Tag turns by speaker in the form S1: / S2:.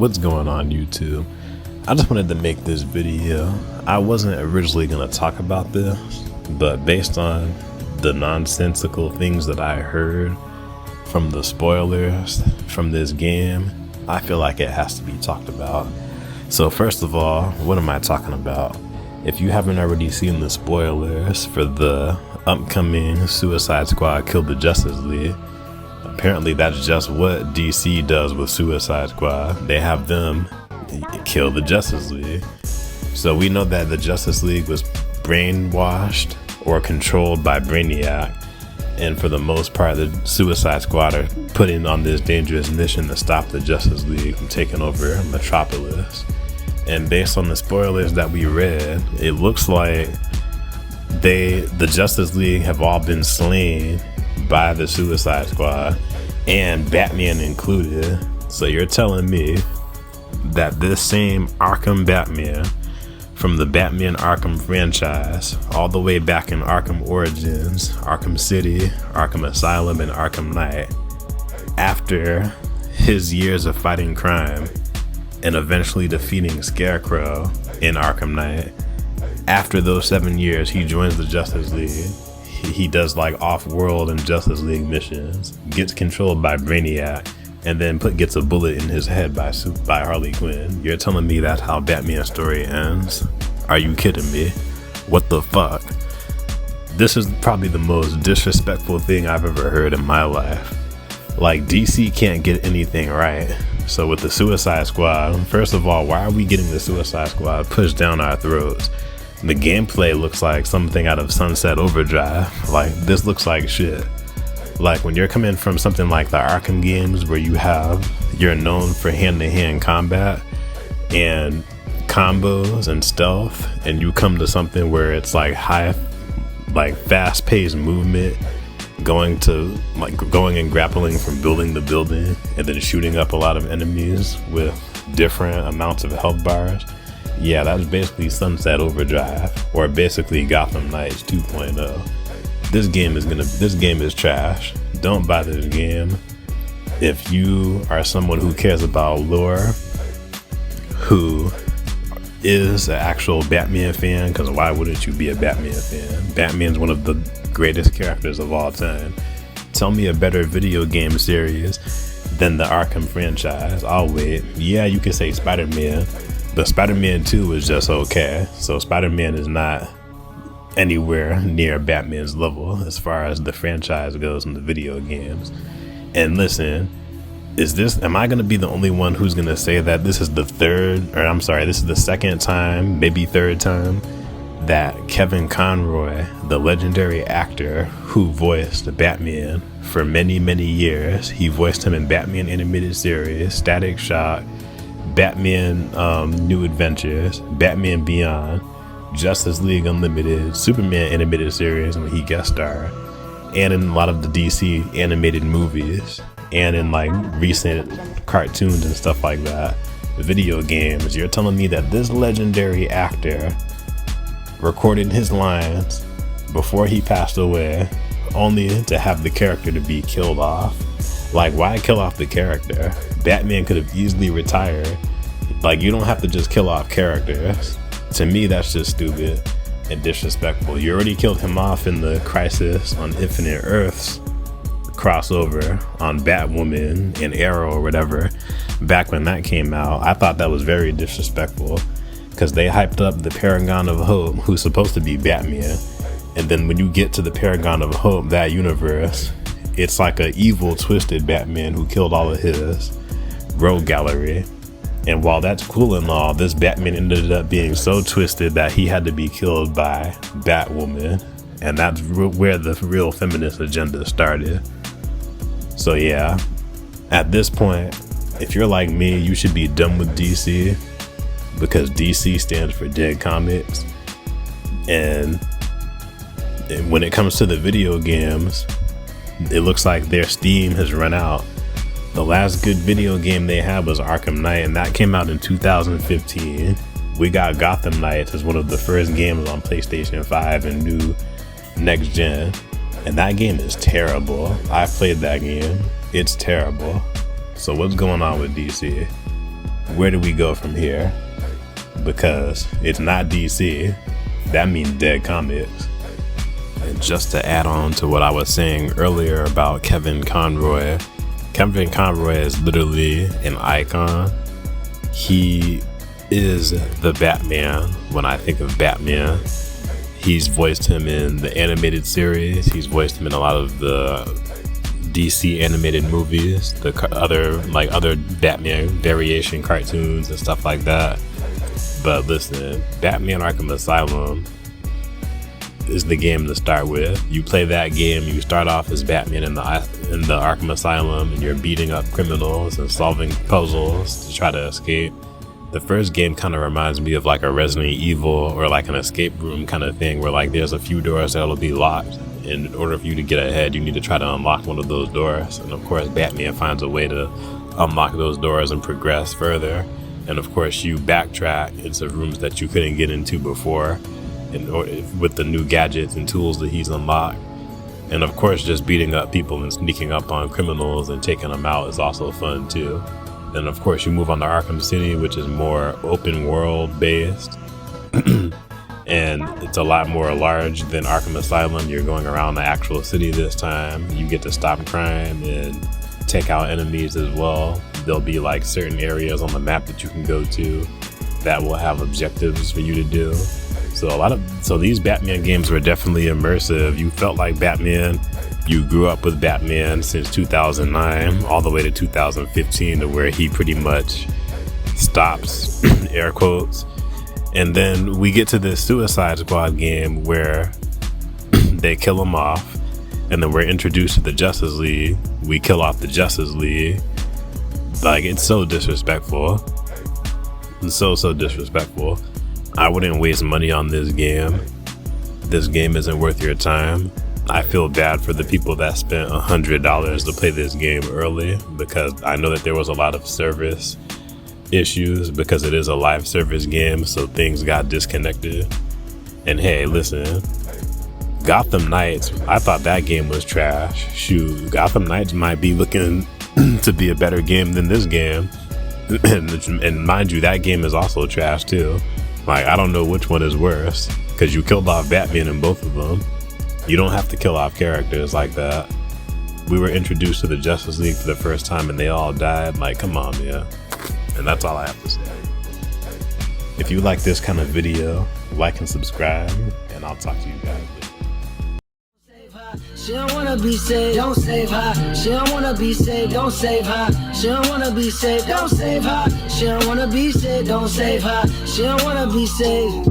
S1: What's going on, YouTube? I just wanted to make this video. I wasn't originally going to talk about this, but based on the nonsensical things that I heard from the spoilers from this game, I feel like it has to be talked about. So first of all, what am I talking about? If you haven't already seen the spoilers for the upcoming Suicide Squad Kill the Justice League, apparently that's just what DC does with Suicide Squad. They have them kill the Justice League. So we know that the Justice League was brainwashed or controlled by Brainiac, and for the most part the Suicide Squad are putting on this dangerous mission to stop the Justice League from taking over Metropolis. And based on the spoilers that we read, it looks like the Justice League have all been slain by the Suicide Squad, and Batman included. So you're telling me that this same Arkham Batman from the Batman Arkham franchise, all the way back in Arkham Origins, Arkham City, Arkham Asylum, and Arkham Knight, after his years of fighting crime and eventually defeating Scarecrow in Arkham Knight, after those 7 years he joins the Justice League. He does like off-world and Justice League missions, gets controlled by Brainiac, and then gets a bullet in his head by Harley Quinn. You're telling me that's how Batman's story ends? Are you kidding me? What the fuck? This is probably the most disrespectful thing I've ever heard in my life. Like, DC can't get anything right. So with the Suicide Squad, first of all, why are we getting the Suicide Squad pushed down our throats? The gameplay looks like something out of Sunset Overdrive. Like, this looks like shit. Like, when you're coming from something like the Arkham games where you're known for hand-to-hand combat and combos and stealth, and you come to something where it's like fast-paced movement, going and grappling from building to building, and then shooting up a lot of enemies with different amounts of health bars. Yeah, that's basically Sunset Overdrive, or basically Gotham Knights 2.0. This game is trash. Don't buy this game. If you are someone who cares about lore, who is an actual Batman fan, because why wouldn't you be a Batman fan? Batman's one of the greatest characters of all time. Tell me a better video game series than the Arkham franchise. I'll wait. Yeah, you can say Spider-Man, but Spider-Man 2 is just okay. So Spider-Man is not anywhere near Batman's level as far as the franchise goes in the video games. And listen, am I gonna be the only one who's gonna say that this is the second time, maybe third time, that Kevin Conroy, the legendary actor who voiced Batman for many years, he voiced him in Batman animated series, Static Shock, Batman New Adventures, Batman Beyond, Justice League Unlimited, Superman animated series when he guest starred, and in a lot of the DC animated movies, and in like recent cartoons and stuff like that, video games. You're telling me that this legendary actor recorded his lines before he passed away only to have the character to be killed off? Like, why kill off the character? Batman could have easily retired. Like, you don't have to just kill off characters. To me, that's just stupid and disrespectful. You already killed him off in the Crisis on Infinite Earths crossover on Batwoman and Arrow or whatever. Back when that came out, I thought that was very disrespectful, because they hyped up the Paragon of Hope, who's supposed to be Batman, and then when you get to the Paragon of Hope, that universe, it's like a evil, twisted Batman who killed all of his rogue gallery. And while that's cool and all, this Batman ended up being so twisted that he had to be killed by Batwoman. And that's where the real feminist agenda started. So yeah, at this point, if you're like me, you should be done with DC, because DC stands for dead comics. And when it comes to the video games, it looks like their steam has run out. The last good video game they had was Arkham Knight, and that came out in 2015. We got Gotham Knights as one of the first games on PlayStation 5 and new next gen, and that game is terrible. I played that game. It's terrible. So what's going on with DC? where do we go from here? Because it's not DC. That means dead comics. And just to add on to what I was saying earlier about Kevin Conroy is literally an icon. He is the Batman when I think of Batman. He's voiced him in the animated series. He's voiced him in a lot of the DC animated movies, the other Batman variation cartoons and stuff like that. But listen, Batman Arkham Asylum is the game to start with. You play that game, you start off as Batman in the Arkham Asylum, and you're beating up criminals and solving puzzles to try to escape. The first game kind of reminds me of like a Resident Evil or like an escape room kind of thing, where like there's a few doors that'll be locked, and in order for you to get ahead, you need to try to unlock one of those doors. And of course, Batman finds a way to unlock those doors and progress further. And of course, you backtrack into rooms that you couldn't get into before, with the new gadgets and tools that he's unlocked. And of course, just beating up people and sneaking up on criminals and taking them out is also fun too. Then of course you move on to Arkham City, which is more open world based. And it's a lot more large than Arkham Asylum. You're going around the actual city this time. You get to stop crime and take out enemies as well. There'll be like certain areas on the map that you can go to that will have objectives for you to do. So these Batman games were definitely immersive. You felt like Batman. You grew up with Batman since 2009 all the way to 2015, to where he pretty much stops, air quotes. And then we get to this Suicide Squad game where they kill him off, and then we're introduced to the Justice League. We kill off the Justice League. Like, it's so disrespectful. It's so disrespectful. I wouldn't waste money on this game. This game isn't worth your time. I feel bad for the people that spent $100 to play this game early, because I know that there was a lot of service issues because it is a live service game, so things got disconnected. And hey, listen, Gotham Knights, I thought that game was trash. Shoot, Gotham Knights might be looking to be a better game than this game. And mind you, that game is also trash too. Like, I don't know which one is worse, because you killed off Batman in both of them. You don't have to kill off characters like that. We were introduced to the Justice League for the first time and they all died. Like, come on, man. And that's all I have to say. If you like this kind of video, like and subscribe, and I'll talk to you guys later.
S2: She don't wanna be saved, don't save her. She don't wanna be saved, don't save her. She don't wanna be saved, don't save her. She don't wanna be saved, don't save her. She don't wanna be saved.